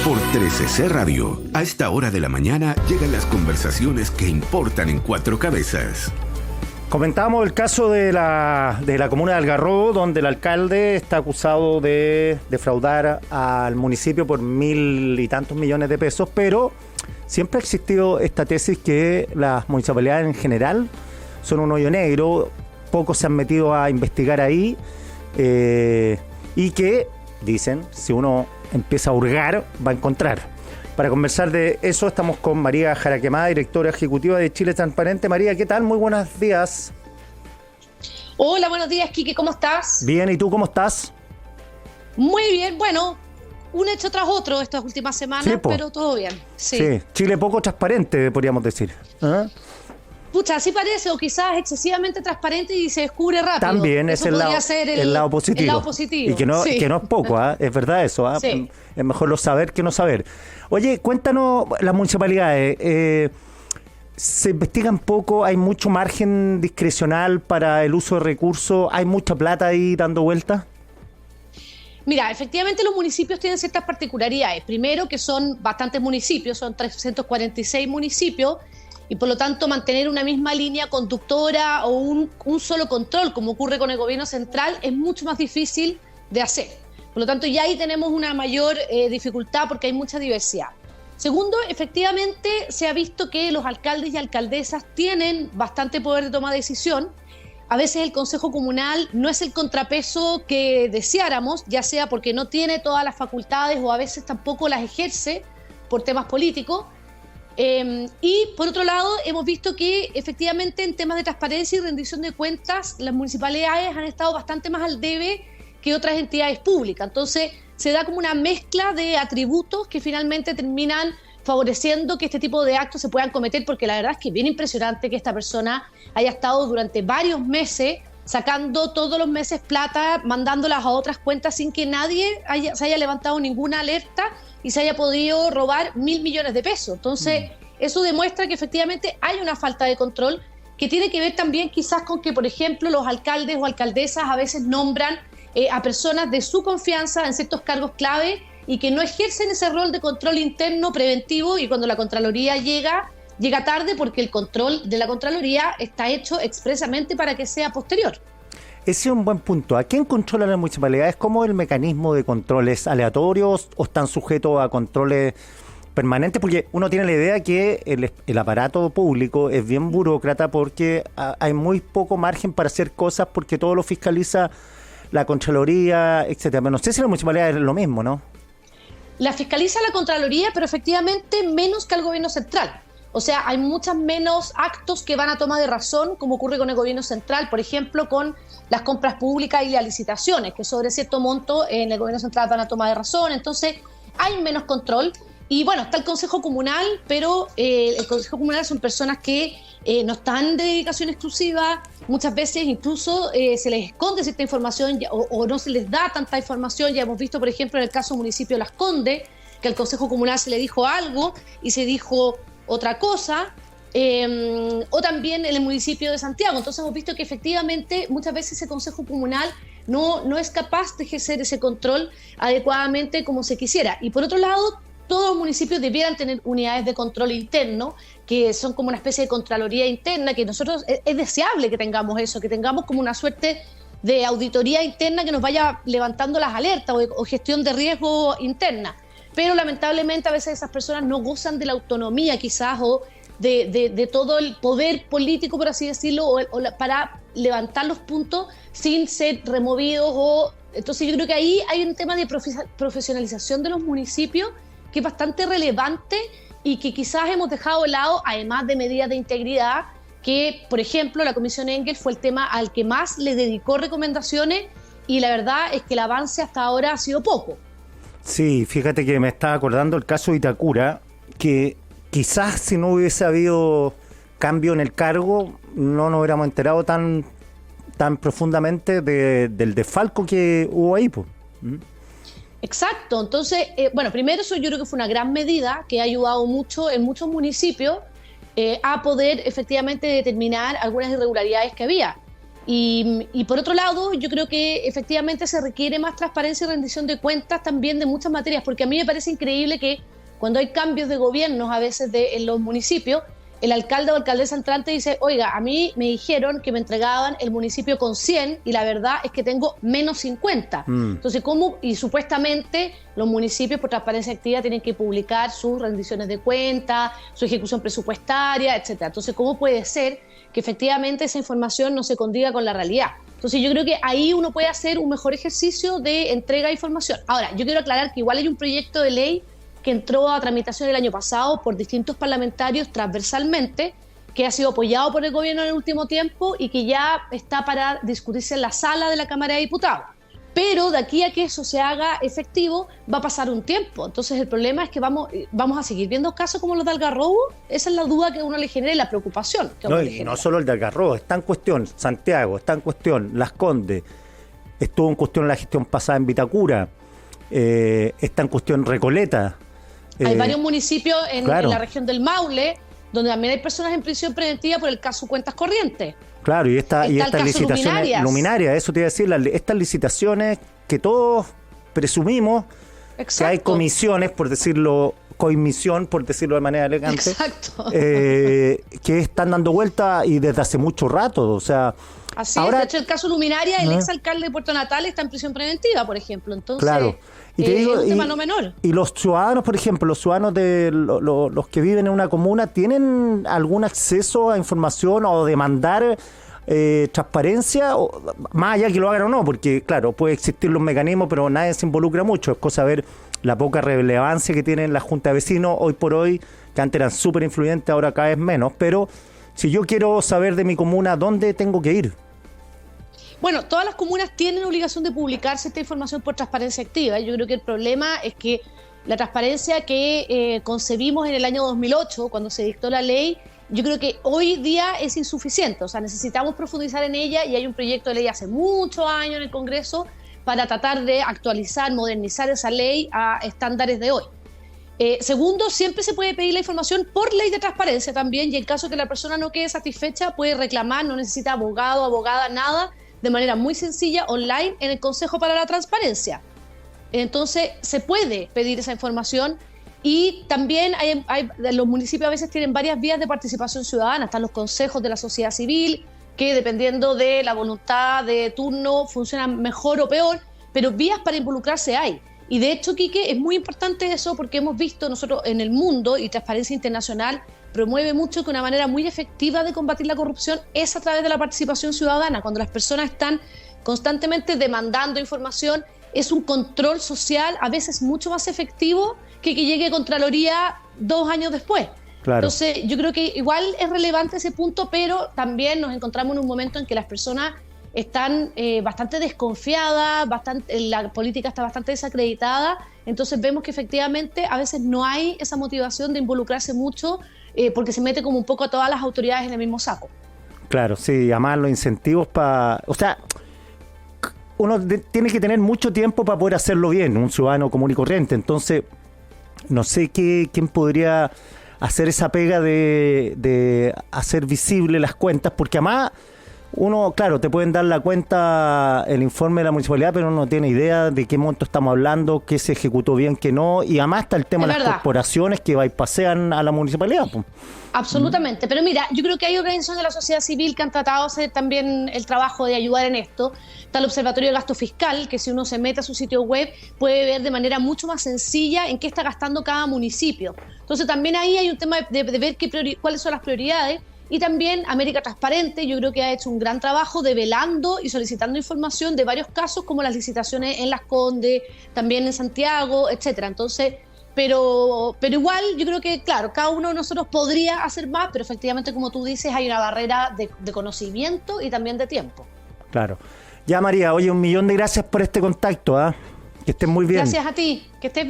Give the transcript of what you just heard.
Por 13C Radio, a esta hora de la mañana llegan las conversaciones que importan en Cuatro Cabezas. Comentábamos el caso de la comuna de Algarrobo, donde el alcalde está acusado de defraudar al municipio por 1.000 y tantos millones de pesos, pero siempre ha existido esta tesis que las municipalidades en general son un hoyo negro, pocos se han metido a investigar ahí, y que, dicen, si uno empieza a hurgar, va a encontrar. Para conversar de eso estamos con María Jaraquemada, directora ejecutiva de Chile Transparente. María, ¿qué tal? Muy buenos días. Hola, buenos días, Quique, ¿cómo estás? Bien, ¿y tú cómo estás? Muy bien, bueno, un hecho tras otro estas últimas semanas, sí, pero todo bien. Sí, Chile poco transparente, podríamos decir. ¿Ah? Pucha, así parece, o quizás excesivamente transparente y se descubre rápido. También eso es el lado positivo. El lado positivo. Y que no es poco, es verdad eso. Sí. Es mejor lo saber que no saber. Oye, cuéntanos, las municipalidades, se investigan poco, hay mucho margen discrecional para el uso de recursos, hay mucha plata ahí dando vueltas. Mira, efectivamente los municipios tienen ciertas particularidades. Primero, que son bastantes municipios, son 346 municipios, y por lo tanto mantener una misma línea conductora o un solo control, como ocurre con el gobierno central, es mucho más difícil de hacer. Por lo tanto, ya ahí tenemos una mayor dificultad porque hay mucha diversidad. Segundo, efectivamente se ha visto que los alcaldes y alcaldesas tienen bastante poder de toma de decisión. A veces el Consejo Comunal no es el contrapeso que deseáramos, ya sea porque no tiene todas las facultades o a veces tampoco las ejerce por temas políticos. Y por otro lado, hemos visto que efectivamente en temas de transparencia y rendición de cuentas, las municipalidades han estado bastante más al debe que otras entidades públicas. Entonces, se da como una mezcla de atributos que finalmente terminan favoreciendo que este tipo de actos se puedan cometer, porque la verdad es que es bien impresionante que esta persona haya estado durante varios meses sacando todos los meses plata, mandándolas a otras cuentas sin que nadie se haya levantado ninguna alerta y se haya podido robar 1.000 millones de pesos. Entonces, eso demuestra que efectivamente hay una falta de control que tiene que ver también quizás con que, por ejemplo, los alcaldes o alcaldesas a veces nombran a personas de su confianza en ciertos cargos clave y que no ejercen ese rol de control interno preventivo, y cuando la Contraloría llega tarde porque el control de la Contraloría está hecho expresamente para que sea posterior. Ese es un buen punto. ¿A quién controla las municipalidades? ¿Cómo el mecanismo de controles aleatorios o están sujetos a controles permanentes? Porque uno tiene la idea que el aparato público es bien burócrata porque hay muy poco margen para hacer cosas porque todo lo fiscaliza la Contraloría, etcétera. Pero no sé si la municipalidad es lo mismo, ¿no? La fiscaliza la Contraloría, pero efectivamente menos que el gobierno central. O sea, hay muchos menos actos que van a toma de razón, como ocurre con el gobierno central, por ejemplo, con las compras públicas y las licitaciones, que sobre cierto monto en el gobierno central van a toma de razón. Entonces, hay menos control. Y bueno, está el Consejo Comunal, pero el Consejo Comunal son personas que no están de dedicación exclusiva, muchas veces incluso se les esconde cierta información o no se les da tanta información. Ya hemos visto, por ejemplo, en el caso del municipio de Las Condes, que al Consejo Comunal se le dijo algo y se dijo otra cosa, o también en el municipio de Santiago. Entonces hemos visto que efectivamente muchas veces ese Consejo Comunal no es capaz de ejercer ese control adecuadamente como se quisiera. Y por otro lado, todos los municipios debieran tener unidades de control interno, que son como una especie de contraloría interna, que nosotros es deseable que tengamos eso, que tengamos como una suerte de auditoría interna que nos vaya levantando las alertas o gestión de riesgo interna. Pero lamentablemente a veces esas personas no gozan de la autonomía quizás o de todo el poder político, por así decirlo, para levantar los puntos sin ser removidos. Entonces yo creo que ahí hay un tema de profesionalización de los municipios que es bastante relevante y que quizás hemos dejado de lado, además de medidas de integridad, que por ejemplo la Comisión Engel fue el tema al que más le dedicó recomendaciones, y la verdad es que el avance hasta ahora ha sido poco. Sí, fíjate que me estaba acordando el caso de Itacura, que quizás si no hubiese habido cambio en el cargo, no nos hubiéramos enterado tan profundamente del desfalco que hubo ahí, pues. Exacto, entonces, bueno, primero eso yo creo que fue una gran medida que ha ayudado mucho en muchos municipios a poder efectivamente determinar algunas irregularidades que había. Y por otro lado, yo creo que efectivamente se requiere más transparencia y rendición de cuentas también de muchas materias, porque a mí me parece increíble que cuando hay cambios de gobiernos a veces en los municipios, el alcalde o alcaldesa entrante dice, oiga, a mí me dijeron que me entregaban el municipio con 100 y la verdad es que tengo menos 50. Entonces, ¿cómo? Y supuestamente los municipios por transparencia activa tienen que publicar sus rendiciones de cuentas, su ejecución presupuestaria, etcétera. Entonces, ¿cómo puede ser que efectivamente esa información no se condiga con la realidad? Entonces, yo creo que ahí uno puede hacer un mejor ejercicio de entrega de información. Ahora, yo quiero aclarar que igual hay un proyecto de ley que entró a tramitación el año pasado por distintos parlamentarios transversalmente, que ha sido apoyado por el gobierno en el último tiempo y que ya está para discutirse en la sala de la Cámara de Diputados. Pero de aquí a que eso se haga efectivo va a pasar un tiempo. Entonces el problema es que vamos a seguir viendo casos como los de Algarrobo. Esa es la duda que uno le genera y la preocupación que uno le genera. No solo el de Algarrobo, está en cuestión Santiago, está en cuestión Las Condes, estuvo en cuestión la gestión pasada en Vitacura, está en cuestión Recoleta. Hay varios municipios en la región del Maule donde también hay personas en prisión preventiva por el caso Cuentas Corrientes. Claro, y estas licitaciones luminarias, eso te iba a decir, estas licitaciones que todos presumimos que hay comisiones, por decirlo, coimisión, por decirlo de manera elegante, que están dando vuelta y desde hace mucho rato, o sea... Así es, de hecho el caso Luminaria, el exalcalde de Puerto Natal está en prisión preventiva, por ejemplo, entonces y te digo, es un tema no menor. Y los ciudadanos, por ejemplo, los ciudadanos de los que viven en una comuna, ¿tienen algún acceso a información o demandar transparencia, más allá que lo hagan o no? Porque claro, puede existir los mecanismos, pero nadie se involucra mucho, es cosa ver la poca relevancia que tienen la Junta de Vecinos hoy por hoy, que antes eran súper influyentes, ahora cada vez menos, pero si yo quiero saber de mi comuna, ¿dónde tengo que ir? Bueno, todas las comunas tienen obligación de publicarse esta información por transparencia activa. Yo creo que el problema es que la transparencia que concebimos en el año 2008, cuando se dictó la ley, yo creo que hoy día es insuficiente. O sea, necesitamos profundizar en ella y hay un proyecto de ley hace muchos años en el Congreso para tratar de actualizar, modernizar esa ley a estándares de hoy. Segundo, siempre se puede pedir la información por ley de transparencia también, y en caso que la persona no quede satisfecha puede reclamar, no necesita abogado, abogada, nada, de manera muy sencilla, online, en el Consejo para la Transparencia. Entonces, se puede pedir esa información y también los municipios a veces tienen varias vías de participación ciudadana, están los consejos de la sociedad civil, que dependiendo de la voluntad de turno funcionan mejor o peor, pero vías para involucrarse hay. Y de hecho, Quique, es muy importante eso porque hemos visto nosotros en el mundo, y Transparencia Internacional promueve mucho que una manera muy efectiva de combatir la corrupción es a través de la participación ciudadana. Cuando las personas están constantemente demandando información, es un control social a veces mucho más efectivo que llegue Contraloría 2 años después. Claro. Entonces, yo creo que igual es relevante ese punto, pero también nos encontramos en un momento en que las personas están bastante desconfiadas, la política está bastante desacreditada, entonces vemos que efectivamente a veces no hay esa motivación de involucrarse mucho porque se mete como un poco a todas las autoridades en el mismo saco. Claro, sí, además los incentivos o sea, uno tiene que tener mucho tiempo para poder hacerlo bien, un ciudadano común y corriente, entonces no sé quién podría hacer esa pega de hacer visible las cuentas, porque además uno, claro, te pueden dar la cuenta, el informe de la municipalidad, pero uno no tiene idea de qué monto estamos hablando, qué se ejecutó bien, qué no, y además está el tema de las corporaciones que pasean a la municipalidad. Absolutamente, pero mira, yo creo que hay organizaciones de la sociedad civil que han tratado de hacer también el trabajo de ayudar en esto. Está el Observatorio de Gasto Fiscal, que si uno se mete a su sitio web puede ver de manera mucho más sencilla en qué está gastando cada municipio. Entonces también ahí hay un tema de ver cuáles son las prioridades. Y también América Transparente, yo creo que ha hecho un gran trabajo develando y solicitando información de varios casos, como las licitaciones en Las Condes, también en Santiago, etcétera. Entonces, pero igual yo creo que, claro, cada uno de nosotros podría hacer más, pero efectivamente, como tú dices, hay una barrera de conocimiento y también de tiempo. Claro. Ya, María, oye, 1.000.000 de gracias por este contacto, ¿eh? Que estés muy bien. Gracias a ti, que estés bien.